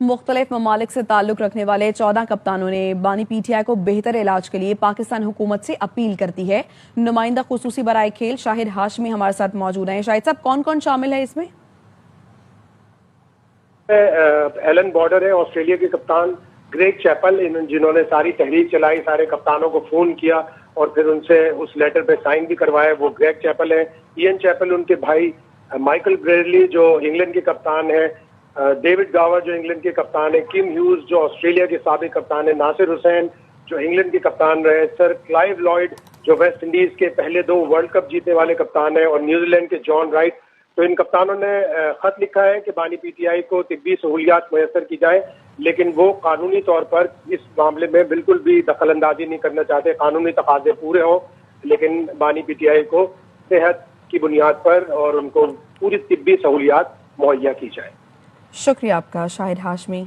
मुख्तलिफ ममालिक से ताल्लुक़ रखने वाले 14 कप्तानों ने बानी पीटीआई को बेहतर इलाज के लिए पाकिस्तान हुकूमत से अपील कर दी है। नुमाइंदा खुसूसी बराए खेल शाहिद हाशमी हमारे साथ मौजूद हैं। शाहिद साहब, कौन कौन शामिल है इसमें? एलन बॉर्डर है, ऑस्ट्रेलिया के कप्तान ग्रेग चैपल, जिन्होंने सारी तहरीक चलाई, सारे कप्तानों को फोन किया और फिर उनसे उस लेटर पे साइन भी करवाया, वो ग्रेग चैपल है। इयन चैपल उनके भाई माइकल ब्रेडली जो इंग्लैंड के कप्तान है, डेविड गावर जो इंग्लैंड के कप्तान है, किम ह्यूज जो ऑस्ट्रेलिया के साबिक कप्तान है, नासिर हुसैन जो इंग्लैंड के कप्तान रहे, सर क्लाइव लॉयड जो वेस्ट इंडीज के पहले 2 वर्ल्ड कप जीतने वाले कप्तान है, और न्यूजीलैंड के जॉन राइट। तो इन कप्तानों ने खत लिखा है कि बानी पीटीआई को तिब्बी सहूलियात मैसर की जाए, लेकिन वो कानूनी तौर पर इस मामले में बिल्कुल भी दखल अंदाजी नहीं करना चाहते। कानूनी तकाजे पूरे हों, लेकिन बानी पीटीआई को सेहत की बुनियाद पर और उनको पूरी तिब्बी सहूलियात मुहैया की जाए। शुक्रिया आपका शाहिद हाशमी।